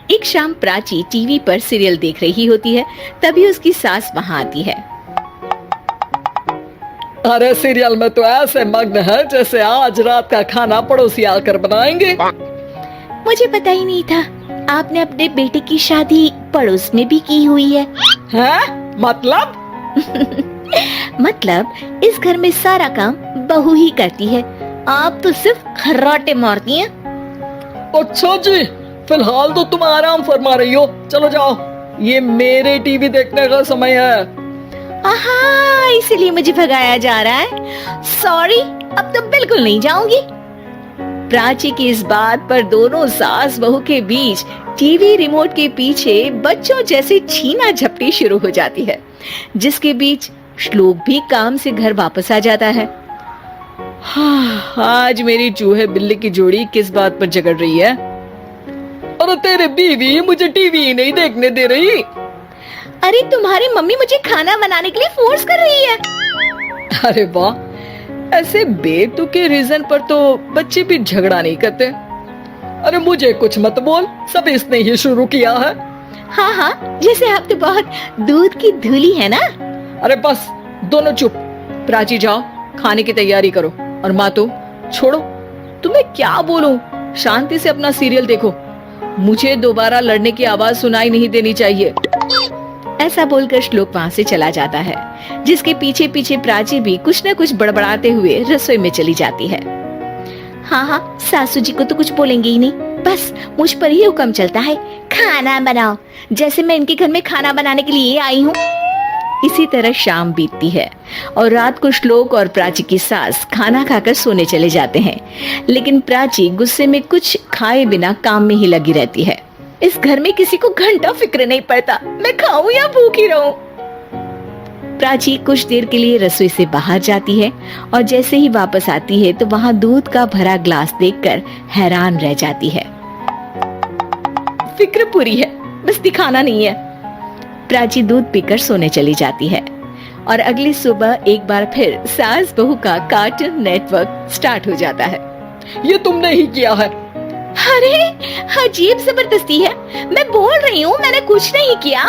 एक शाम प्राची टीवी पर सीरियल देख रही होती है। तभी उसकी सास वहाँ आती है। अरे सीरियल में तो ऐसे मग्न है जैसे आज रात का खाना पड़ोसी आकर बनाएंगे। मुझे पता ही नहीं था आपने अपने बेटे की शादी पड़ोस में भी की हुई है। हैं? मतलब? मतलब इस घर में सारा काम बहू ही करती है, आप तो सिर्फ खर्राटे मारती हैं। अच्छा जी, फिलहाल तो तुम आराम फरमा रही हो, चलो जाओ, ये मेरे टीवी देखने का समय है। आहा, इसीलिए मुझे भगाया जा रहा है। सॉरी, अब तो बिल्कुल नहीं जाऊंगी। प्राची की इस बात पर दोनों सास बहू के बीच टीवी रिमोट के पीछे बच्चों जैसे छीना झपटी शुरू हो जाती है, जिसके बीच श्लोक भी काम से घर वापस आ जाता है। हाँ, आज मेरी चूहे बिल्ली की जोड़ी किस बात पर झगड़ रही है? अरे तेरे बीवी मुझे टीवी ही नहीं देखने दे रही। अरे तुम्हारी मम्मी मुझे खाना बनाने के लिए फोर्स कर रही है। अरे वाह, ऐसे बेतुके रीजन पर तो बच्चे भी झगड़ा नहीं करते। अरे मुझे कुछ मत बोल, सब इसने ही शुरू किया है। हाँ हाँ, जैसे आप तो बहुत दूध की धूली है ना। अरे बस, दोनों चुप। प्राची जाओ, खाने की तैयारी करो। और माँ तुम छोड़ो, तुम्हें क्या बोलूं, शांति से अपना सीरियल देखो, मुझे दोबारा लड़ने की आवाज सुनाई नहीं देनी चाहिए। ऐसा बोलकर श्लोक वहाँ से चला जाता है, जिसके पीछे पीछे प्राची भी कुछ न कुछ बड़बड़ाते हुए रसोई में चली जाती है। हाँ, सासू जी को तो कुछ बोलेंगे ही नहीं, बस मुझ पर ही हुक्म चलता है, खाना बनाओ, जैसे मैं इनके घर में खाना बनाने के लिए आई हूँ। इसी तरह शाम बीतती है और रात को श्लोक और प्राची की सास खाना खाकर सोने चले जाते हैं, लेकिन प्राची गुस्से में कुछ खाए बिना काम में ही लगी रहती है। इस घर में किसी को घंटा फिक्र नहीं पड़ता, मैं खाऊं या भूखी रहूं। प्राची कुछ देर के लिए रसोई से बाहर जाती है और जैसे ही वापस आती है तो वहाँ दूध का भरा ग्लास देखकर हैरान रह जाती है। फिक्र पूरी है, बस दिखाना नहीं है। प्राची दूध पीकर सोने चली जाती है और अगली सुबह एक बार फिर सास बहू का कार्टून नेटवर्क स्टार्ट हो जाता है। ये तुमने ही किया है। अरे अजीब जबरदस्ती है, मैं बोल रही हूँ मैंने कुछ नहीं किया।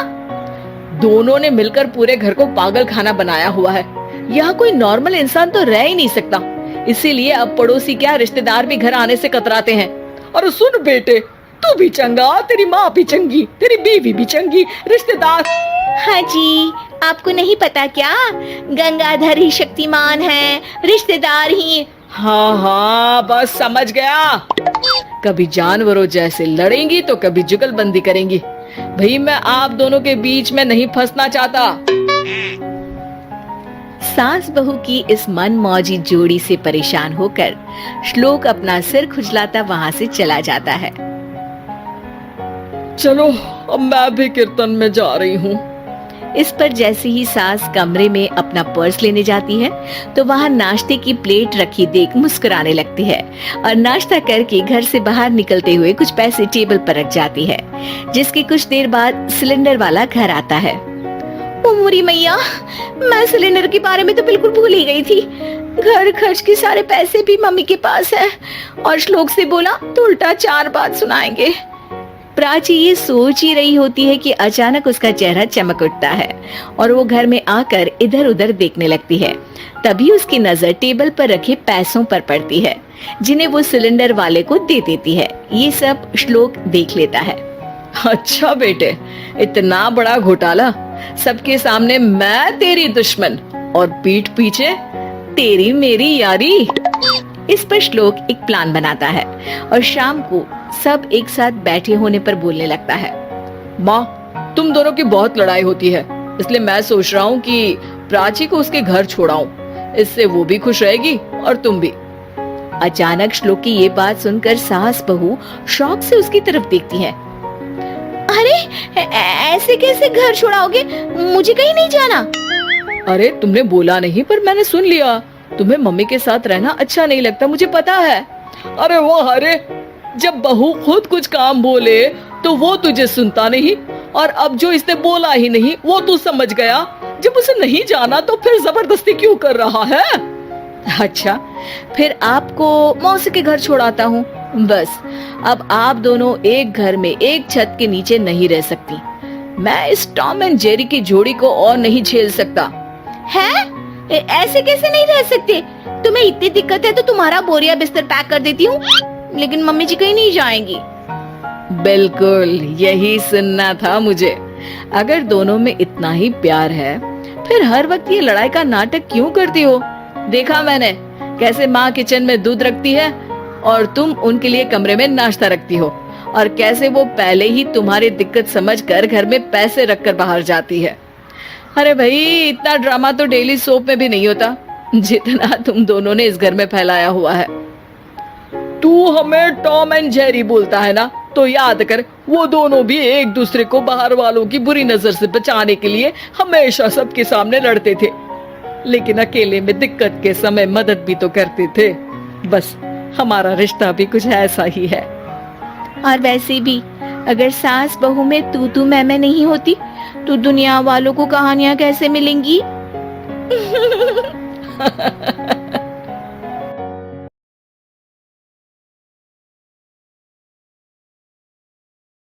दोनों ने मिलकर पूरे घर को पागल खाना बनाया हुआ है। यहाँ कोई नॉर्मल इंसान तो रह ही नहीं सकता, इसीलिए अब पड़ोसी क्या रिश्तेदार भी घर आने से कतराते हैं। और सुन बेटे, तू भी चंगा, तेरी माँ भी चंगी, तेरी बीवी भी चंगी, रिश्तेदार। हाँ जी, आपको नहीं पता क्या, गंगाधर ही शक्तिमान है, रिश्तेदार ही। हाँ हाँ, बस समझ गया। कभी जानवरों जैसे लड़ेंगी तो कभी जुगलबंदी करेंगी। भाई मैं आप दोनों के बीच में नहीं फंसना चाहता। सास बहू की इस मनमौजी जोड़ी से परेशान होकर श्लोक अपना सिर खुजलाता वहाँ से चला जाता है। चलो अब मैं भी कीर्तन में जा रही हूँ। इस पर जैसे ही सास कमरे में अपना पर्स लेने जाती है तो वहाँ नाश्ते की प्लेट रखी देख मुस्कुराने लगती है और नाश्ता करके घर से बाहर निकलते हुए कुछ पैसे टेबल पर रख जाती है, जिसके कुछ देर बाद सिलेंडर वाला घर आता है। ओ मोरी मैया, मैं सिलेंडर के बारे में तो बिल्कुल भूल ही गई थी। घर खर्च के सारे पैसे भी मम्मी के पास है और श्लोक से बोला तो उल्टा 4 बात सुनाएंगे। प्राची ये सोच ही रही होती है कि अचानक उसका चेहरा चमक उठता है और वो घर में आकर इधर उधर देखने लगती है। तभी उसकी नजर टेबल पर रखे पैसों पर पड़ती है, जिन्हें वो सिलेंडर वाले को दे देती है। ये सब श्लोक देख लेता है। अच्छा बेटे, इतना बड़ा घोटाला, सबके सामने मैं तेरी दुश्मन और पीठ पीछे तेरी मेरी यारी। इस पर श्लोक एक प्लान बनाता है और शाम को सब एक साथ बैठे होने पर बोलने लगता है। माँ, तुम दोनों की बहुत लड़ाई होती है, इसलिए मैं सोच रहा हूँ कि प्राची को उसके घर छोड़ाऊं, इससे वो भी खुश रहेगी और तुम भी। अचानक श्लोक की ये बात सुनकर सास बहू शौक से उसकी तरफ देखती है। अरे ऐसे कैसे घर छोड़ाओगे, मुझे कहीं नहीं जाना। अरे तुमने बोला नहीं पर मैंने सुन लिया, तुम्हें मम्मी के साथ रहना अच्छा नहीं लगता, मुझे पता है। अरे वो अरे, जब बहू खुद कुछ काम बोले तो वो तुझे सुनता नहीं, और अब जो इसने बोला ही नहीं वो तू समझ गया। जब उसे नहीं जाना तो फिर जबरदस्ती क्यों कर रहा है? अच्छा, फिर आपको मौसी के घर छोड़ाता हूँ, बस अब आप दोनों एक घर में एक छत के नीचे नहीं रह सकती। मैं इस टॉम एंड जेरी की जोड़ी को और नहीं झेल सकता। है? ऐसे कैसे नहीं रह सकते? तुम्हें इतनी दिक्कत है तो तुम्हारा बोरिया बिस्तर पैक कर देती हूँ, लेकिन मम्मी जी कहीं नहीं जाएंगी। बिल्कुल यही सुनना था मुझे। अगर दोनों में इतना ही प्यार है फिर हर वक्त ये लड़ाई का नाटक क्यों करती हो? देखा मैंने कैसे माँ किचन में दूध रखती है और तुम उनके लिए कमरे में नाश्ता रखती हो, और कैसे वो पहले ही तुम्हारी दिक्कत समझकर घर में पैसे रखकर बाहर जाती है। अरे भाई, इतना ड्रामा तो डेली सोप में भी नहीं होता जितना तुम दोनों ने इस घर में फैलाया हुआ है। तू हमें टॉम एंड जेरी बोलता है ना, तो याद कर वो दोनों भी एक दूसरे को बाहर वालों की बुरी नजर से बचाने के लिए हमेशा सबके सामने लड़ते थे, लेकिन अकेले में दिक्कत के समय मदद भी तो करते थे। बस हमारा रिश्ता भी कुछ ऐसा ही है। और वैसे भी अगर सास बहू में तू मैं नहीं होती तो दुनिया वालों को कहानियां कैसे मिलेंगी?